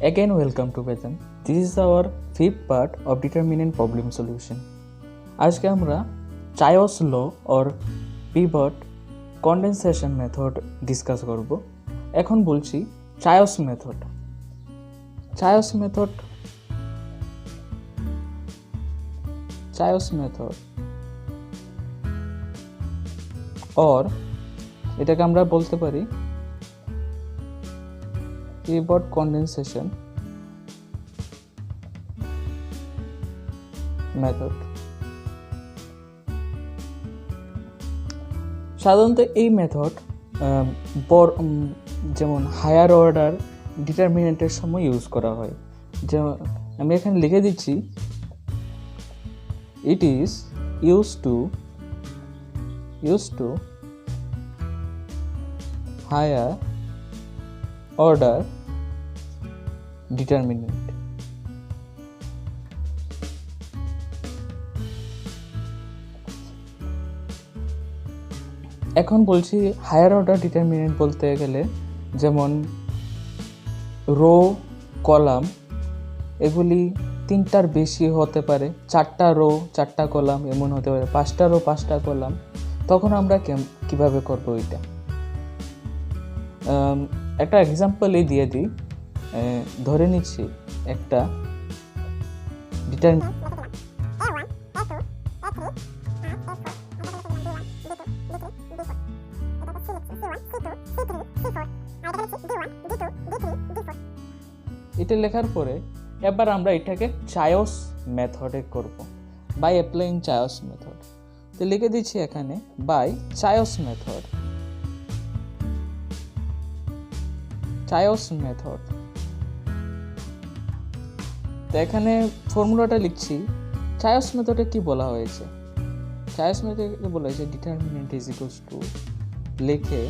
Again, welcome to Betan. This is our fifth part of determinant problem solution. আজকে আমরা চায়স ল or pivot condensation method discuss করব। এখন বলছি চায়স method. চায়স method or এটাকে আমরা বলতে পারি pivot condensation method। সাধারণত এই মেথড যেমন হায়ার অর্ডার ডিটারমিনেন্টের সময় ইউজ করা হয়। যেমন আমি এখানে লিখে দিচ্ছি, it is use to higher order determinant. এখন বলছি হায়ার অর্ডার ডিটারমিনেন্ট বলতে গেলে যেমন রো, কলাম এগুলি 3টার বেশি হতে পারে, 4টা রো 4টা কলাম এমন হতে পারে, 5টা রো 5টা কলাম। তখন আমরা কিভাবে করব এটা? একটা এক্সাম্পলই দিয়ে দিই। ধরে নিচ্ছি একটা এটা লেখার পরে এবার আমরা এটাকে চায়স মেথডে করব, বাই অ্যাপ্লাইং চায়স মেথড। তো লিখে দিচ্ছি এখানে বাই চায়স মেথড। তো এখানে ফর্মুলাটা লিখছি। চায়স মেথডে কি বলা হয়েছে? চায়স মেথডে বলা হয়েছে ডিটারমিনেন্ট ইজ ইকুয়ালস টু লিখে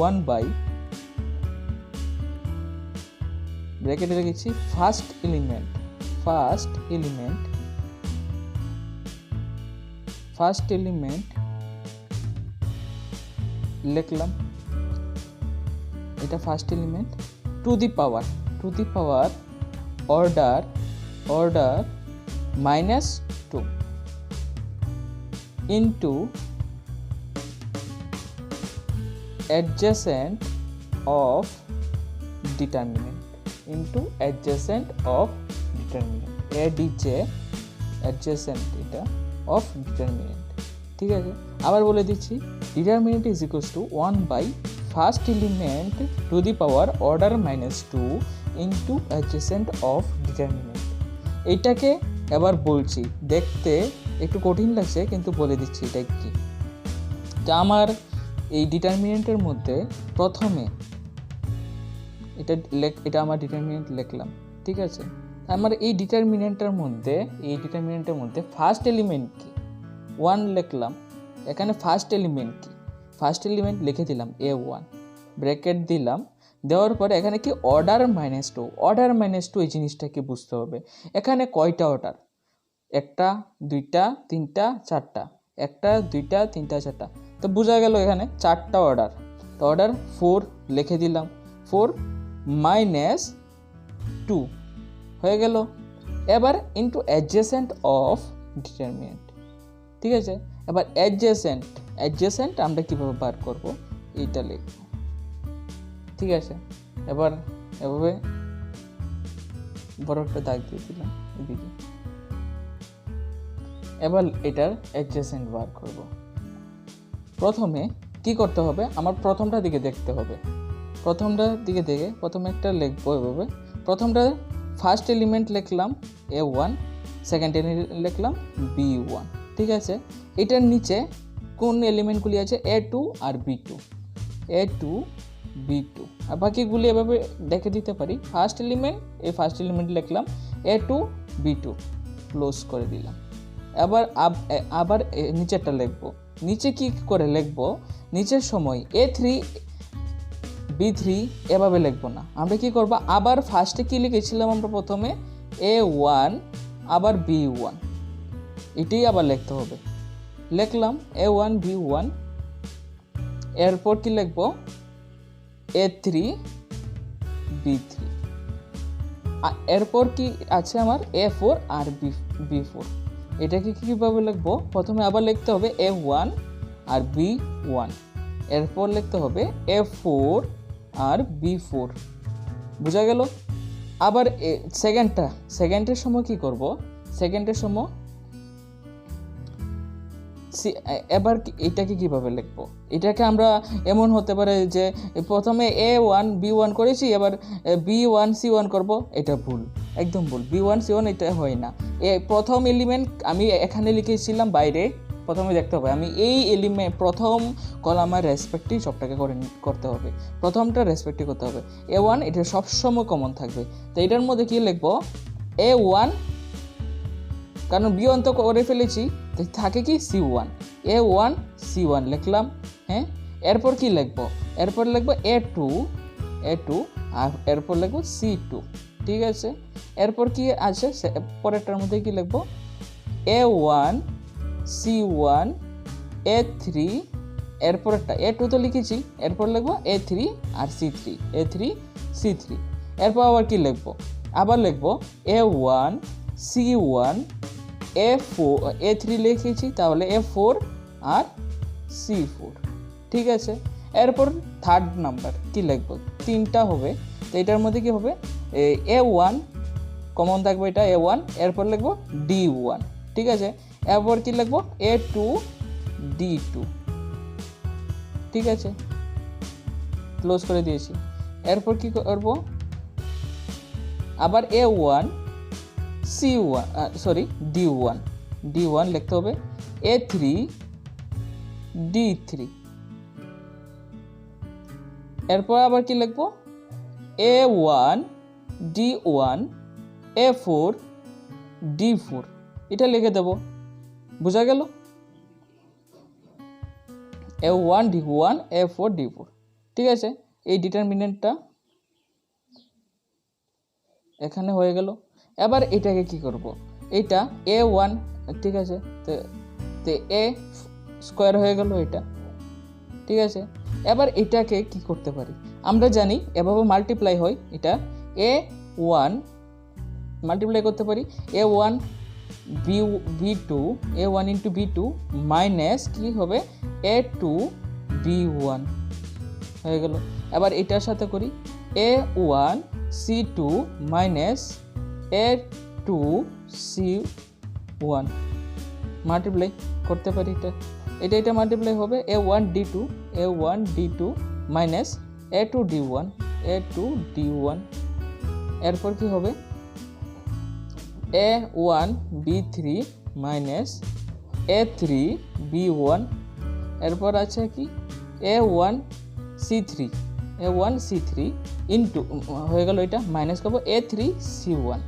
1 বাই ব্র্যাকেটে লিখেছি ফার্স্ট এলিমেন্ট লিখলাম, এটা first element, to the power order -2 into adjacent of determinant adj adjacent এটা of determinant। ঠিক আছে, আবার বলে দিচ্ছি determinant is equals to 1 by first element to the power order -2 into adjacent of determinant। এইটাকে এবার বলছি, দেখতে একটু কঠিন লাগছে কিন্তু বলে দিচ্ছি এটা কি। তো আমার এই ডিটারমিনেন্টের মধ্যে প্রথমে এটা আমার ডিটারমিনেন্ট লিখলাম। ঠিক আছে, আমার এই ডিটারমিনেন্টের মধ্যে ফার্স্ট এলিমেন্ট কি 1 লিখলাম। এখানে ফার্স্ট এলিমেন্ট লিখে দিলাম A1, ব্র্যাকেট দিলাম। দেওয়ার পরে এখানে কি অর্ডার -2 এই জিনিসটা কি বুঝতে হবে। এখানে কয়টা অর্ডার? 1টা 2টা 3টা 4টা, 1টা 2টা 3টা 4টা। তো বোঝা গেল এখানে 4টা অর্ডার। তো অর্ডার 4 লিখে দিলাম, 4 -2 হয়ে গেল। এবার ইনটু অ্যাডজেসেন্ট অফ ডিটারমিনেন্ট। ঠিক আছে, এবার অ্যাডজেসেন্ট আমরা কিভাবে বার করব এইটা লিখব। ঠিক আছে, এবার এভাবে বড় একটা দাগ দিয়ে দিলাম এদিকে। এবার এটার অ্যাডজেসেন্ট বার করব। প্রথমে কি করতে হবে? আমার প্রথমটা দিকে দেখতে হবে। প্রথমে একটা লিখবো এভাবে। প্রথমটা ফার্স্ট এলিমেন্ট লিখলাম A1, সেকেন্ড এলিমেন্ট লিখলাম B1। ঠিক আছে, এটার নিচে কোন এলিমেন্টগুলি আছে? A2 আর B2, আর বাকিগুলি এভাবে দেখে দিতে পারি। ফার্স্ট এলিমেন্ট লিখলাম A2 B2, ক্লোজ করে দিলাম। আবার নিচেরটা লিখবো। নিচে কি করে লিখবো? নিচের সময় A3 B3 এভাবে লিখবো না। আমরা কি করব? আবার ফার্স্টে কি লিখেছিলাম আমরা? প্রথমে A1 আবার B1, এটাই আবার লিখতে হবে। লিখলাম A1 B1, এরপর কি লিখবো? A3 B3। এরপর কি আছে আমার A4 আর B4। এটাকে কীভাবে লিখবো? প্রথমে আবার লিখতে হবে A1 আর B1, এরপর লিখতে হবে A4 আর B4। বোঝা গেল? আবার সেকেন্ডের সময় কি করব? সেকেন্ডের সময় এবার এটাকে কিভাবে লিখবো? এটাকে আমরা এমন হতে পারে যে প্রথমে A1 B1 করেছি, এবার B1 C1 করব। এটা ভুল, একদম ভুল। B1 C1 এটা হয় না। প্রথম এলিমেন্ট আমি এখানে লিখেছিলাম বাইরে, প্রথমে দেখতে হবে আমি এই এলিমেন্ট প্রথম কলামের রেসপেক্টই সবটাকে করতে হবে, প্রথমটা রেসপেক্টই করতে হবে। A1 এটা সবসময় কমন থাকবে, তো এটার মধ্যে কি লিখবো? A1, কারণ B1 তো করে ফেলেছি, তো থাকে কি C1, A1 C1 লিখলাম। হ্যাঁ, এরপর কি লিখবো? এরপর লিখবো A2 আর এরপর লিখবো C2। ঠিক আছে, এরপর কি আছে পরেরটার মধ্যে কি লিখবো? A1 C1 A3, এরপরটা A2 তো লিখেছি, এরপর লিখবো A3 আর A3 C3। এরপর আবার কি লিখবো? আবার লিখবো A1 C1 A3 লিখেছি, তাহলে A4 আর C4। ঠিক আছে, এরপর থার্ড নাম্বার কি লিখবো? তিনটা হবে, তো এটার মধ্যে কি হবে? A1 কমন থাকবে, এটা A1, এরপর লিখবো D1। ঠিক আছে, এরপর কি লিখবো? A2 D2। ঠিক আছে, ক্লোজ করে দিয়েছি। এরপর কি করবো? আবার A1 C1 D1 লিখতে হবে, A3 D3। এরপর আবার কি লিখবো? A1 D1 A4 D4। এটা লিখে দেব। বোঝা গেল? A1 D1 A4 D4। ঠিক আছে, এই ডিটারমিনেন্টটা এখানে হয়ে গেল। এবার এটাকে কি করব? এটা A1, ঠিক আছে, তো A স্কোয়ার হয়ে গেল এটা। ঠিক আছে, এবার এটাকে কি করতে পারি? আমরা জানি এভাবে মাল্টিপ্লাই হয়, এটা A1 মাল্টিপ্লাই করতে পারি A1 B2 A1 into B2 minus কি হবে A2 B1 হয়ে গেল। এবার এটার সাথে করি A1 C2 minus A2 C1 multiply করতে পারি, এটা মাল্টিপ্লাই হবে A1 D2 minus A2 D1 এরপর কি হবে? A1 B3 minus A3 B1, এরপর আছে কি A1 C3 ইন্টু হয়ে গেল, এটা মাইনাস করবো A3 C1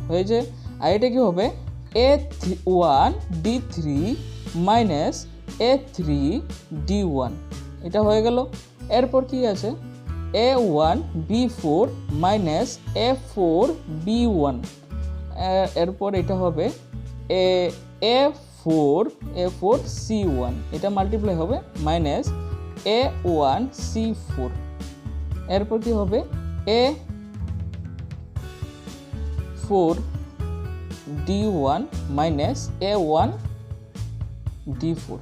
হয়ে যায়। আর এটা কি হবে? A1 D3 minus A3 D1, এটা হয়ে গেল। এরপর কি আছে? A1 B4 minus A4 B1, এরপর এটা হবে A4 C1, এটা মাল্টিপ্লাই হবে মাইনাস A1 C4। এরপর কি হবে? A4 D1 minus A1 D4।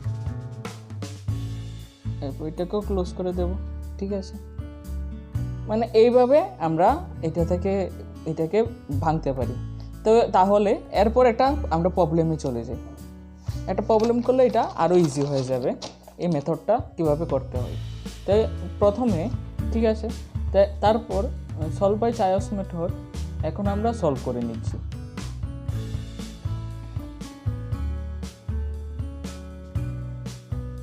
এরপর এটাকেও ক্লোজ করে দেব। ঠিক আছে, মানে এইভাবে আমরা এটাকে ভাঙতে পারি। তো তাহলে এরপর আমরা প্রবলেমে চলে যাই। একটা প্রবলেম করলে এটা আরও ইজি হয়ে যাবে, এই মেথডটা কীভাবে করতে হয়। তো প্রথমে, ঠিক আছে, তারপর সলভ বাই চায়স মেথড এখন আমরা সলভ করে নিচ্ছি।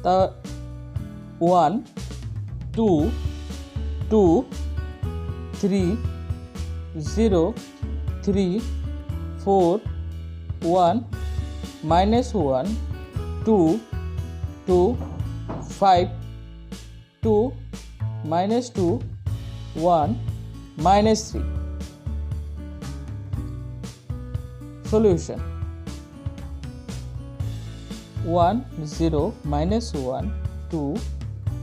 তা 1 2 2 3 0 3 4 1 minus 1 2 2 5 2 minus 2 1 minus 3। Solution 1 0 minus 1 2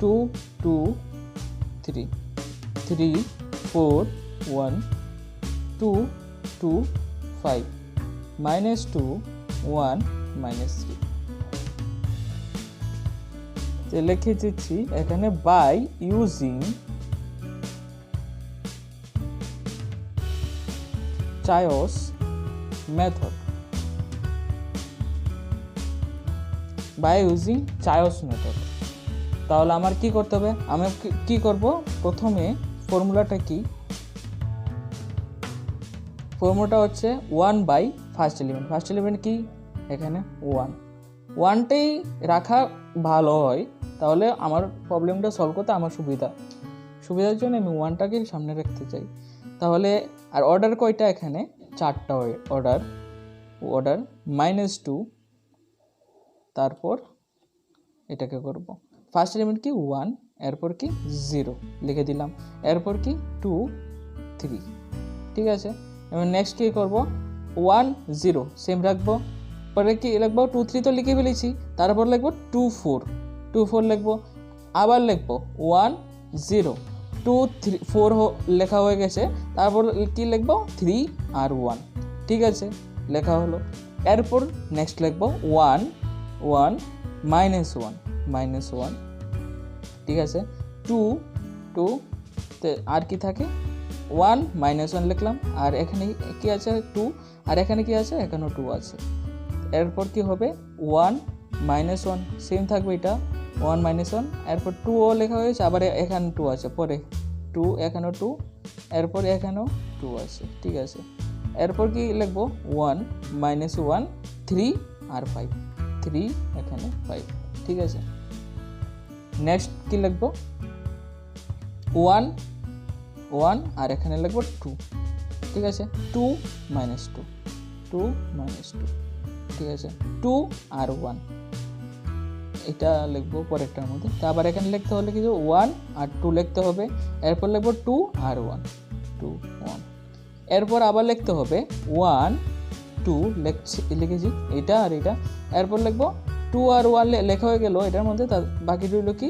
2 2 3 3 4 1 2 2 5 -2 1 -3 তো লিখে দিচ্ছি এখানে বাই ইউজিং চায়োস মেথড তাহলে আমার কি করতে হবে আমি কি করব প্রথমে ফর্মুলাটা হচ্ছে 1 বাই ফার্স্ট এলিমেন্ট কি এখানে 1টাই রাখা ভালো হয় তাহলে আমার প্রবলেমটা সলভ করতে আমার সুবিধার জন্য আমি 1টাকে সামনে রাখতে চাই তাহলে আর অর্ডার কয়টা এখানে 4টা অর্ডার -2 তারপর এটাকে করব ফার্স্ট এলিমেন্ট কি 1 এরপর কি 0 লিখে দিলাম এরপর কি 2 3 ঠিক আছে এবার নেক্সট কি করব 1 0 সেম রাখবো পরে কি লিখবো 2 3 তো লিখে ফেলেছি তারপর লিখবো 2 4 লিখবো আবার লিখবো 1 0 2 3 4 লেখা হয়ে গেছে তারপর কি লিখবো 3 আর 1 ঠিক আছে লেখা হলো এরপর নেক্সট লিখবো 1 1 -1 ঠিক আছে 2 2 তে আর কি থাকে 1 -1 লিখলাম আর এখানে কি আছে 2 আর এখানে কি আছে এখানে 2 আছে এরপর কি হবে 1 -1 সেম থাকবে এটা 1 -1 এরপর 2 ও লেখা হয়েছে আবার এখানে 2 আছে পরে 2 এখানে 2 এরপর এখানেও 2 আছে ঠিক আছে এরপর কি লিখবো 1 -1 3 আর 5 3 এখানে 5 ঠিক আছে নেক্সট কি লিখবো 1 1 আর এখানে লিখবো 2 ঠিক আছে 2 -2 ঠিক আছে 2 আর 1 এটা লিখবো পরেরটার মধ্যে তারপর এখানে লিখতে হলে কি 1 আর 2 লিখতে হবে এরপর লিখবো 2 আর 1 এরপর আবার লিখতে হবে 1 2 লিখেছি এটা আর এটা এরপর লিখবো 2 আর 1 লেখা হয়ে গেল এটার মধ্যে বাকি রইল কি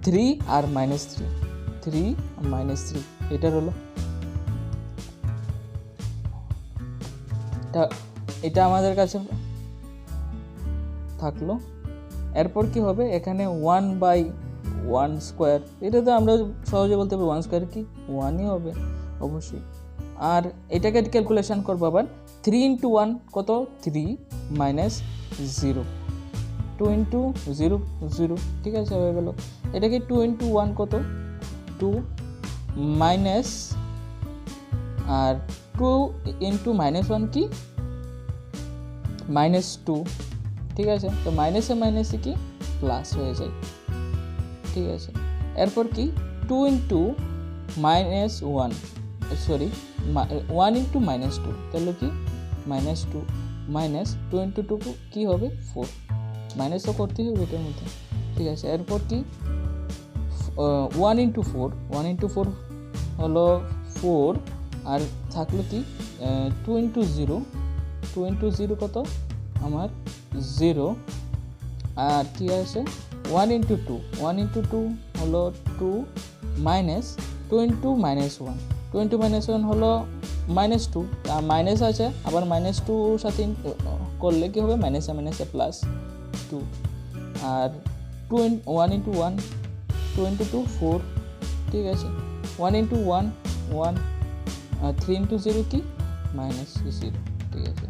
3 আর -3 এটা হলো এটা আমাদের কাছে থাকলো এরপর কি হবে এখানে 1/1 স্কয়ার এটা তো আমরা সহজে বলতে পারি 1 স্কয়ার কি 1ই হবে অবশ্যই আর এটাকে ক্যালকুলেশন করব আবার 3 × 1 কত 3 - 0 2 × 0 0 ঠিক আছে হয়ে গেল এটাকে 2 × 1 কত 2 মাইনাস আর 2 × -1 কি -2 ঠিক আছে তো মাইনাসে মাইনাসে কি প্লাস হয়ে যায় ঠিক আছে এরপর কি 2 × -1 সরি 1 × -2 তাহলে কি -2 -2 × 2 কি হবে 4 মাইনাস তো করতেই হবে এটার মধ্যে ঠিক আছে এরপর কি 1 × 4 হলো 4 আর থাকলো কি 2 × 0 কত আমার 0 আর কি আছে 1 × 2 হলো 2 মাইনাস 2 × -1 2 × -1 হলো -2 আর মাইনাস আছে আবার -2 সাথে করলে কি হবে মাইনাসে মাইনাসে প্লাস 2 আর 1 × 1 2 × 2 4 ঠিক আছে 1 × 1 1 আর 3 × 0 কি -0 ঠিক আছে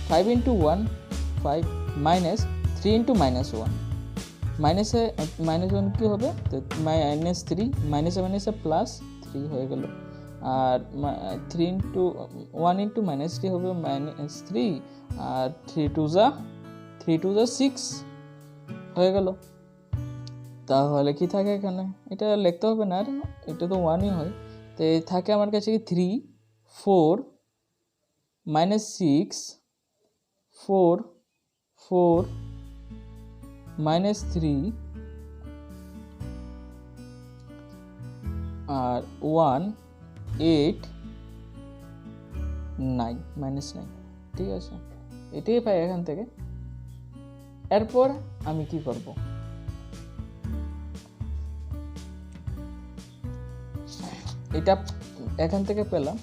5 × 1 5 মাইনাস 3 × -1 মাইনাসে -1 কি হবে তো -3 মাইনাসে মাইনাসে প্লাস 3 হয়ে গেল আর 1 × -3 হবে -3 আর 3 2 6 হয়ে গেল তাহলে কি থাকে এখানে এটা লিখতে হবে না আর এটা তো 1ই হয় তো থাকে আমার কাছে কি 3 4 -6 4 4 -3 আর 1 8 9 -9 ঠিক আছে এটাই পাই এখান থেকে এরপর আমি কি করব এটা এখান থেকে পেলাম।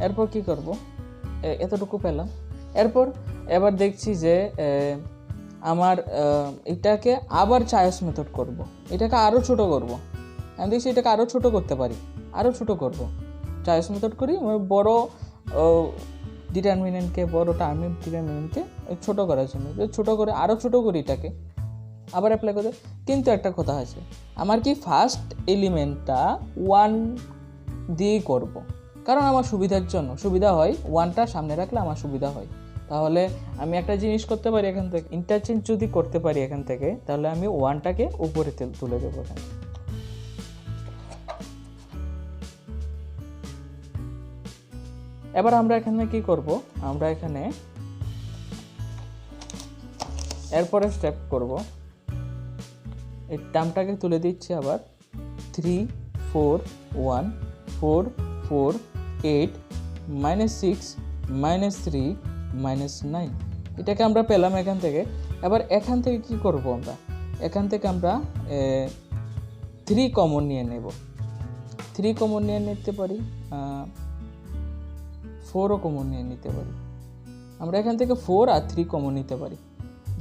এরপর কি করব, এতটুকু পেলাম। এবার দেখছি যে আমার এটাকে আবার চায়স মেথড করব, এটাকে আরও ছোট করব। আমি দেখছি এটাকে আরও ছোট করতে পারি, আরও ছোট করব, চায়স মেথড করি। বড় ডিটারমিনেন্টকে, বড় টার্মের ডিটারমিনেন্টকে ছোট করার জন্য ছোট করে আরও ছোট করি, এটাকে আবার অ্যাপ্লাই করতে। কিন্তু একটা কথা আছে, আমার কি ফার্স্ট এলিমেন্টটা 1 দিয়েই করব, কারণ আমার সুবিধার জন্য সুবিধা হয়, 1টা সামনে রাখলে আমার সুবিধা হয়। তাহলে আমি একটা জিনিস করতে পারি, এখান থেকে ইন্টারচেঞ্জ যদি করতে পারি এখান থেকে, তাহলে আমি 1টাকে উপরে তুলে দেবো এখানে। এবার আমরা এখানে কি করব, আমরা এখানে এরপরে স্টেপ করব, এই টার্মটাকে তুলে দিচ্ছি আবার। 3 4 1 4 4 8 -6 -3 -9, এটাকে আমরা পেলাম এখান থেকে। এবার এখান থেকে কি করব, আমরা এখান থেকে আমরা 3 কমন নিয়ে নেব। 3 কমন নিয়ে নিতে পারি, 4ও কমন নিয়ে নিতে পারি। আমরা এখান থেকে 4 আর 3 কমন নিতে পারি।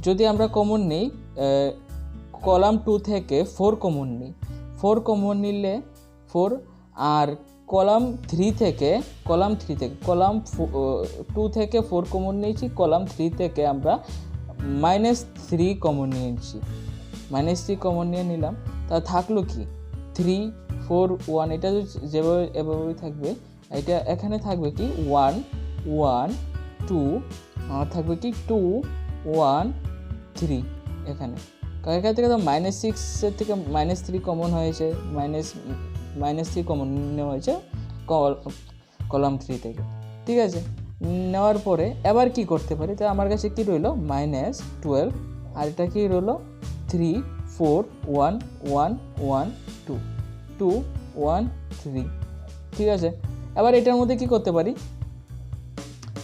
যদি আমরা কমন নেই, কলাম 2 থেকে 4 কমন নিই, 4 কমন নিলে 4, আর কলাম 3 থেকে কলাম 2 থেকে 4 কমন নিয়েছি, কলাম 3 থেকে আমরা -3 কমন নিয়েছি, -3 কমন নিয়ে নিলাম। তা থাকলো কি 3 4 1, এটা যেভাবে এভাবেই থাকবে। এটা এখানে থাকবে কি 1 1 2, আর থাকবে কি 2 1 3 এখানে। এখান থেকে তো -6 থেকে -3 কমন হয়েছে, -3 কমন নেওয়া হয়েছে কলাম 3 থেকে, ঠিক আছে। নেওয়ার পরে এবার কি করতে পারি, তো আমার কাছে কি রইলো -12, আর এটা কি রইলো 3 4 1 1 1 2 2 1 3, ঠিক আছে। এবার এটার মধ্যে কি করতে পারি,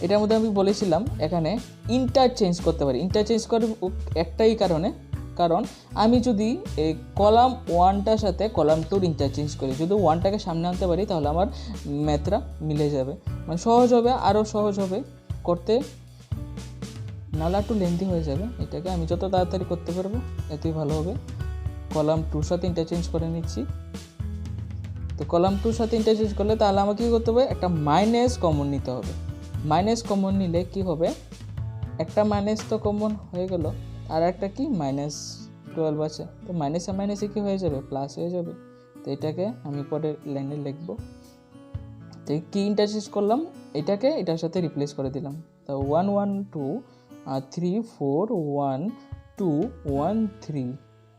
এটার মধ্যে আমি বলেছিলাম এখানে ইন্টারচেঞ্জ করতে পারি। ইন্টারচেঞ্জ করে একটাই কারণ আমি যদি এই কলাম 1টার সাথে কলাম 2 ইন্টারচেঞ্জ করি, যদি 1টাকে সামনে আনতে পারি, তাহলে আমার ম্যাথটা মিলে যাবে, মানে সহজ হবে, আরও সহজ হবে করতে, নাহলে একটু লেন্থি হয়ে যাবে। এটাকে আমি যত তাড়াতাড়ি করতে পারবো এতই ভালো হবে। কলাম 2র সাথে ইন্টারচেঞ্জ করে নিচ্ছি। তো কলাম 2র সাথে ইন্টারচেঞ্জ করলে তাহলে আমাকে কী করতে হবে, একটা মাইনাস কমন নিতে হবে। মাইনাস কমন নিলে কি হবে, একটা মাইনাস তো কমন হয়ে গেল, আর একটা কি -12 আছে, তো মাইনাসে মাইনাসে কি হয়ে যাবে, প্লাস হয়ে যাবে। তো এটাকে আমি পরে লাইনে লিখবো। তো কি ইন্টারচেঞ্জ করলাম, এটাকে এটার সাথে রিপ্লেস করে দিলাম। তো 1 1 2 আর 3 4 1 2 1 3,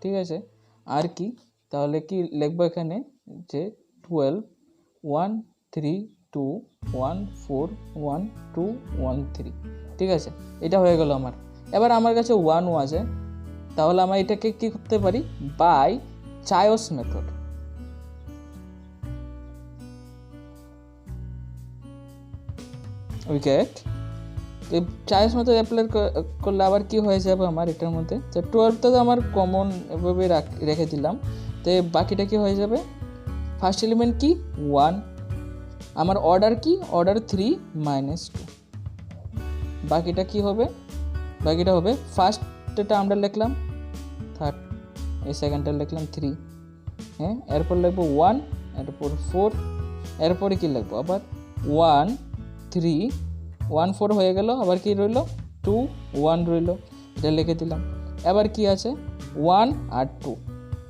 ঠিক আছে। আর কি তাহলে কি লিখবো এখানে, যে 12 1 3 2 1 4 1 2 1 3, ঠিক আছে। এটা হয়ে গেল আমার। এবার আমার কাছে 1 আছে, তাহলে আমরা এটাকে কি করতে পারি, by choice method. Wicket choice method apply করলে আবার কি হয়ে যাবে আমার এটার মধ্যে, তো 12টা তো আমার কমন এভাবে রেখে দিলাম। তো বাকিটা কি হয়ে যাবে, ফার্স্ট এলিমেন্ট কি 1, আমার অর্ডার কি, অর্ডার 3 -2, বাকিটা কি হবে, বাকিটা হবে ফার্স্টটা আমরা লিখলাম 3, এই সেকেন্ডটা লিখলাম 3, হ্যাঁ। এরপর লিখবো 1, এরপর 4, এরপরে কি লিখবো আবার 1 3 1 4 হয়ে গেল। আবার কি রইল 2 1 রইল, এটা লিখে দিলাম। এবার কি আছে 1 আর 2,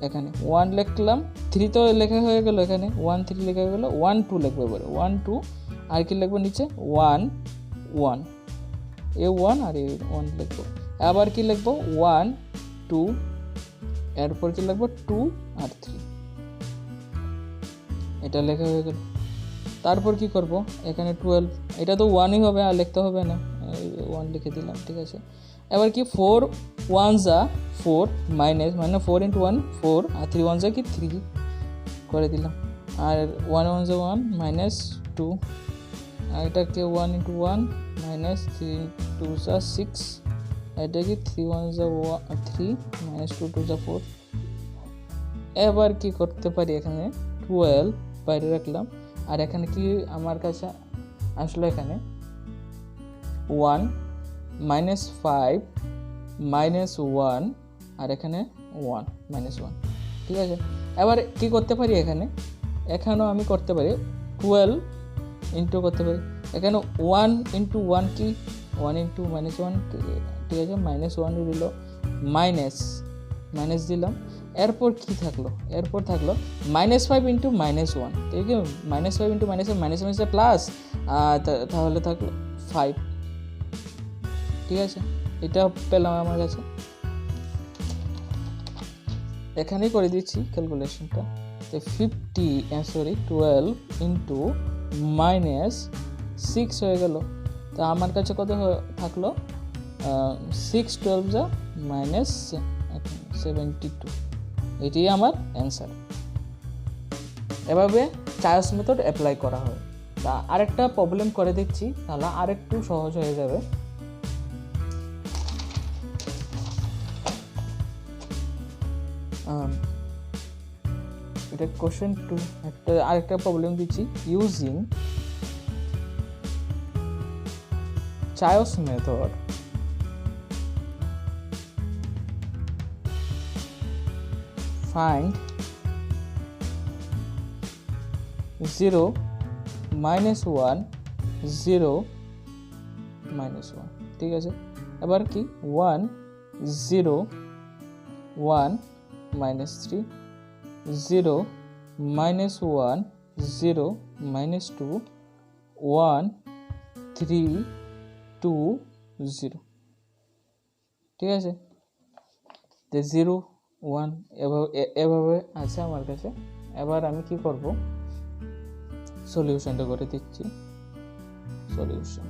এখানে 1 লিখলাম, 3 তো লেখা হয়ে গেল, এখানে 1 3 লেখা হয়ে গেল, 1 2 লিখবো এবারে 1 2, আর কি লিখবো নিচে 1 1, এ 1 আর এ 1 লিখবো। আবার কি লিখবো 1 2, এরপর কি লিখবো 2 আর 3, এটা লেখা হয়ে গেল। তারপর কি করব, এখানে 12, এটা তো 1ই হবে, আর লিখতে হবে না, 1 লিখে দিলাম, ঠিক আছে। এবার কি 4 1 যা 4 মাইনাস, মানে 4 × 1 4, আর 3 1 যা কি 3 করে দিলাম, আর 1 1 যা 1 -2, আর এটাকে 1 × 1 -3 2 যা 6, এটা কি 3 1 যা 3 -2 2 যা 4। এবার কি করতে পারি, এখানে 12 বাইরে রাখলাম। আর এখানে কি আমার কাছে আসলো, এখানে 1 -5 -1 আর এখানে 1 -1, ঠিক আছে। এবার কি করতে পারি, এখানেও আমি করতে পারি 12 ইন্টু করতে পারি। এখানে 1 × 1 কি 1 × -1, ঠিক আছে। -1 দিল, মাইনাস দিলাম। এরপর কি থাকলো, এরপর থাকলো -5 × -1, ঠিক আছে। -5 × -1 মাইনাস প্লাস, তাহলে থাকলো 5, ঠিক আছে। এটা পেলাম আমার কাছে। এখানেই করে দিচ্ছি ক্যালকুলেশনটা। তো 12 × -6 হয়ে গেল। তো আমার কাছে কত থাকলো, 6 12 -72, এটাই আমার অ্যান্সার। এভাবে চার্লস মেথড অ্যাপ্লাই করা হয়। তা আরেকটা প্রবলেম করে দিচ্ছি, তাহলে আরেকটু সহজ হয়ে যাবে। এটা কোশ্চেন 2, আরেকটা প্রবলেম দিচ্ছি। ইউজিং চার্লস মেথড find 0 -1 0 -1, ঠিক আছে। এবার কি 1 0 1 -3 0 -1 0 -2 1 3 2 0, ঠিক আছে। তো 0 1 এভাবে আছে আমার কাছে। এবার আমি কি করব, সলিউশনটা করে দিচ্ছি। সলিউশন,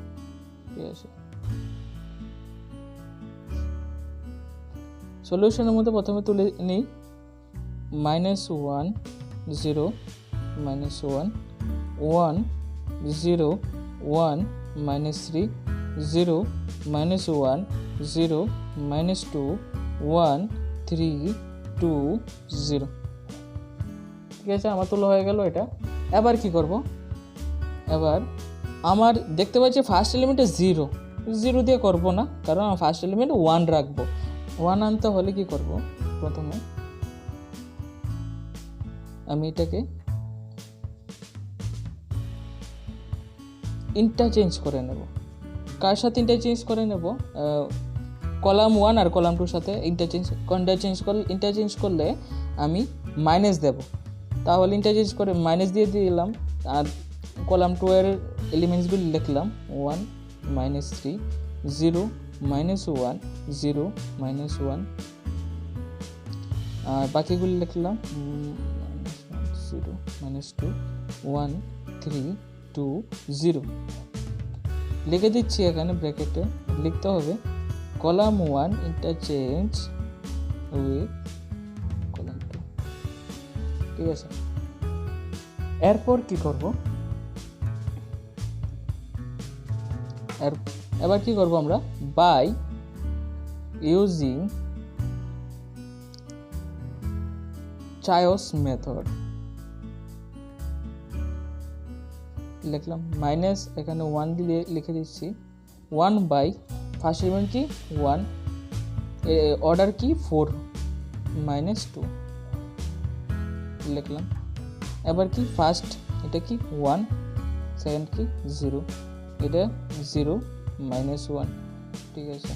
ঠিক আছে। সলিউশনের মধ্যে প্রথমে তুলে নিই -1 0 -1 1 0 1 -3 0 -1 0 -2 1 3 2 0, ঠিক আছে। আমার তোলা হয়ে গেল এটা। এবার কি করব, এবার আমার দেখতে পাচ্ছি ফার্স্ট এলিমেন্টে 0 দিয়ে করব না, কারণ ফার্স্ট এলিমেন্ট 1 রাখবো। 1 আনতে হলে কি করব, প্রথমে আমি এটাকে ইন্টারচেঞ্জ করে নেব। কার সাথে ইন্টারচেঞ্জ করে নেব, কলাম 1 আর কলাম 2 সাথে ইন্টারচেঞ্জ করলে আমি মাইনাস দেব। তাহলে ইন্টারচেঞ্জ করে মাইনাস দিয়ে দিলাম, আর কলাম 2 এর এলিমেন্টসগুলি লিখলাম 1 -3 0 -1 0 -1, আর বাকিগুলি লিখলাম 0 -2 1 3 2 0 লিখে দিচ্ছি। এখানে ব্র্যাকেটে লিখতে হবে কলাম 1 ইন্টারচেঞ্জ উইথ কলাম 2, ঠিক আছে। এরপর কি করব, এবার কি করব আমরা, বাই ইউজিং চার্লস মেথড লিখলাম, মাইনাস এখানে 1 দিয়ে লিখে দিচ্ছি 1 বাই ফার্স্ট এলিমেন্ট কি 1, অর্ডার কি 4 -2 লিখলাম। এবার কি ফার্স্ট এটা কি 1, সেকেন্ড কি 0, এটা 0 -1, ঠিক আছে।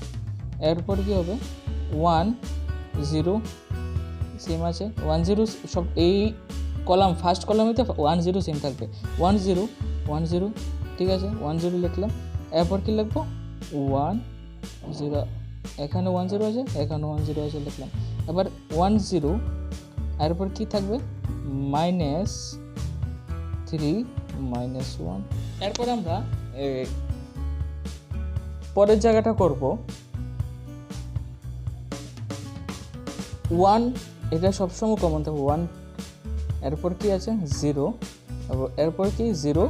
এরপর কি হবে 1 0 সেম আছে, 1 0 সব এই কলাম ফার্স্ট কলামেতে 1 0 সেম থাকবে, 1 0 1 0, ঠিক আছে। 1 0 লিখলাম। এরপর কি লিখবো 1 0, এখানে 1 0 আছে, এখানে 1 0 আছে লিখলাম। এবার 1 0, এরপর কি থাকবে -3 -1। এরপর আমরা পরের জায়গাটা করব 1, এটা সবসময় কমন থাকবে 1, এরপর কি আছে 0, এরপর কি 0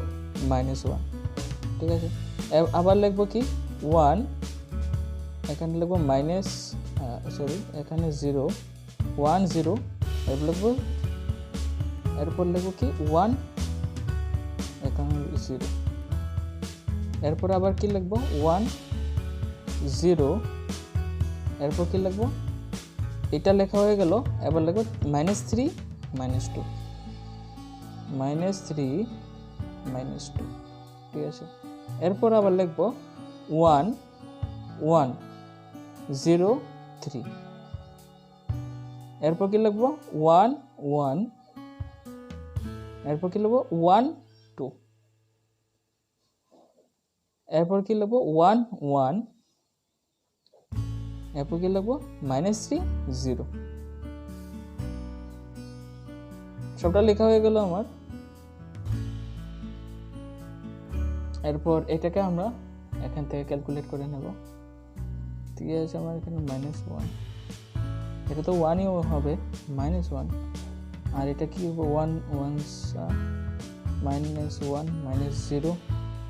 -1, ঠিক আছে। আবার লিখবো কি 1, এখানে লিখবো এখানে 0 1 0, এরপর লিখবো কি 1 0। এরপর আবার কি লিখবো 1 0, এরপর কি লিখবো, এটা লেখা হয়ে গেল। এবার লিখবো -3 -2, -3 -2, ঠিক আছে। এরপর আবার লিখবো 1 1 0 3, এরপর কি লিখবো 1 1, এরপর কি লিখবো 1 2, এরপর কি লিখবো 1 1, এরপর কি লিখবো -3 0। সবটা লেখা হয়ে গেল আমার। এরপর এটাকে আমরা এখান থেকে ক্যালকুলেট করে নেব। ঠিক আছে, আমার এখানে -1, এটা তো 1ই হবে, -1, আর এটা কি হবে 1 1 -1 -0,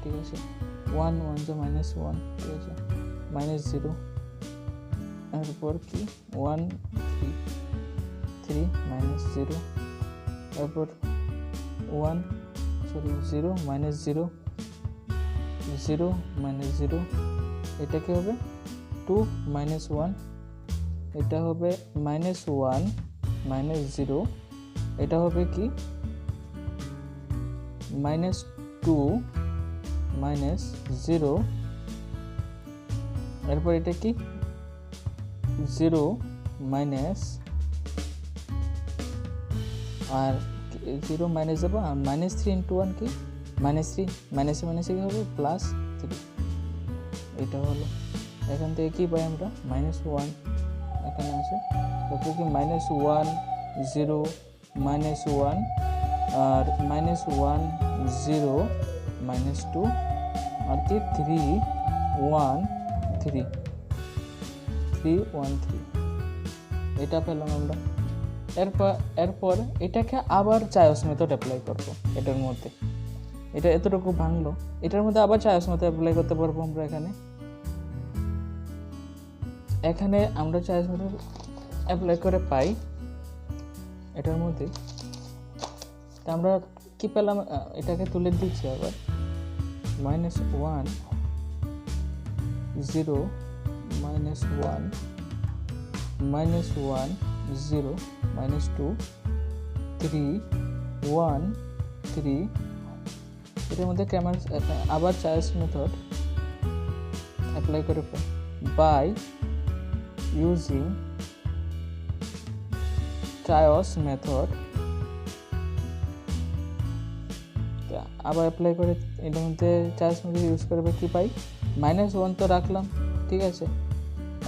ঠিক আছে। 1 1 -1, ঠিক আছে, -0, এরপর কি 1 3 3 -0, এরপর 1 0 -0 0 -0, এটা কি হবে 2 -1, এটা হবে -1 -0, এটা হবে কি -2 -0, এরপর এটা কি 0 মাইনাস, আর 0 মাইনাস যাবো, আর -3 × 1 কি -3, মাইনাসে কি হবে +3, এটা হলো। এখান থেকে কি পাই আমরা -1, এখানে আছে, তারপর কি -1 0 -1, আর -1 0 -2, আর কি 3 1 3 3 1 3, এটা পেলাম আমরা। এরপর এটাকে আবার চায়স মেথড অ্যাপ্লাই করব এটার মধ্যে। এটা এতটুকু ভাঙলো, এটার মধ্যে আবার চায়স মেথড অ্যাপ্লাই করতে পারবো আমরা। এখানে আমরা চায়স মেথড অ্যাপ্লাই করে পাই এটার মধ্যে। আমরা কি পেলাম, এটাকে তুলে দিচ্ছি আবার, -1 0 -1 -1 0 -2 3 1 3, এটার মধ্যে কেমন আবার চায়স মেথড অ্যাপ্লাই করে পাই বাই ইউজিং চায়স মেথড, আবার অ্যাপ্লাই করে এটার মধ্যে চায়স মেথড ইউজ করবে, কি পাই -1 তো রাখলাম, ঠিক আছে।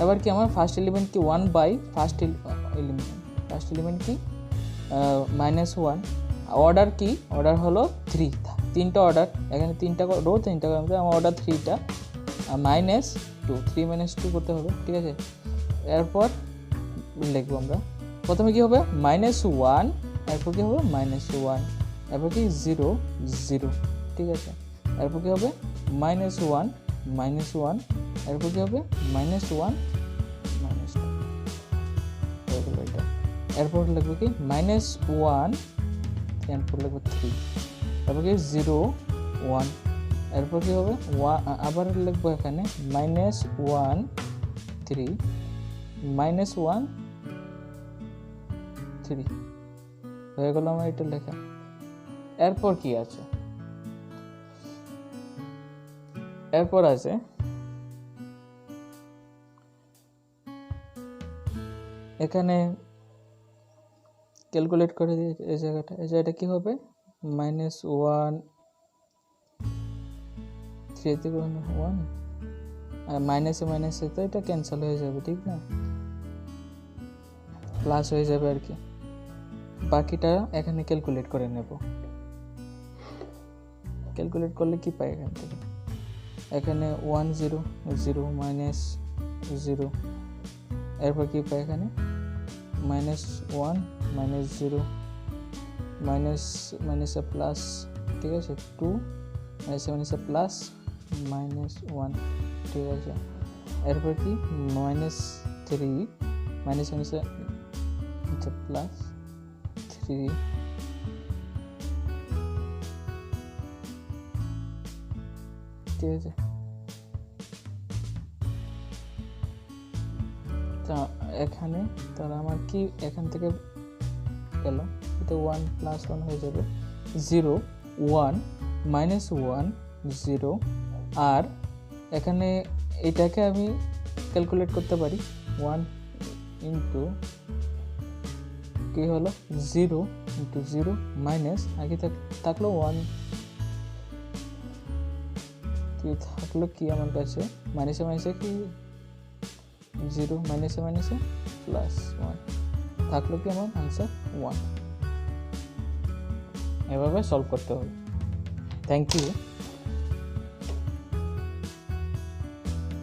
এবার কি আমার ফার্স্ট এলিমেন্ট কি 1 বাই ফার্স্ট এলিমেন্ট কি -1, অর্ডার কি, অর্ডার হলো 3, তিনটা অর্ডার, এখানে তিনটা রো, তিনটা আমার অর্ডার 3টা, -2 3 -2 করতে হবে, ঠিক আছে। এরপর লিখবো আমরা, প্রথমে কি হবে -1, এরপর কি হবে -1, এরপর কি 0 0, ঠিক আছে। এরপর কি হবে -1 -1, এরপর কি হবে -1 -2, এটা। এরপর লিখবো কি -1, এরপর লিখবো 3, এরপর কি 0 1, এরপর কি হবে আবার লিখবো এখানে -1 3 -1 3, হয়ে গেল আমার এটা লেখা। এরপর কি আছে, এরপর আছে এখানে ক্যালকুলেট করে দিয়ে এই জায়গাটা কি হবে -1 3 থেকে 1, আর মাইনাসে তো এটা ক্যান্সেল হয়ে যাবে, ঠিক না, প্লাস হয়ে যাবে আর কি। বাকিটা এখানে ক্যালকুলেট করে নেব। ক্যালকুলেট করলে কি পাই এখান থেকে, এখানে 1 0 0 -0, এরপর কি পাই এখানে -1 -0 মাইনাসে প্লাস, ঠিক আছে, 2 মাইনাসে প্লাস -1, ঠিক আছে। এরপর কি -3 মাইনাসে প্লাস 3, ঠিক আছে। তা এখানে তাহলে আমার কি এখান থেকে গেল, এটা 1 প্লাস 1 হয়ে যাবে 0 1 মাইনাস 1 0। আর এখানে এটাকে আমি ক্যালকুলেট করতে পারি 1 ইন্টু কি হলো 0 ইন্টু 0 মাইনাস আগে থাকলো 1 কি থাকলো কি আমার কাছে মাইনাসে মাইনাসে কি 0 মাইনাসে মাইনাসে প্লাস 1 থাকলো কি আমার আনসার 1। এভাবে সলভ করতে হবে। Thank you.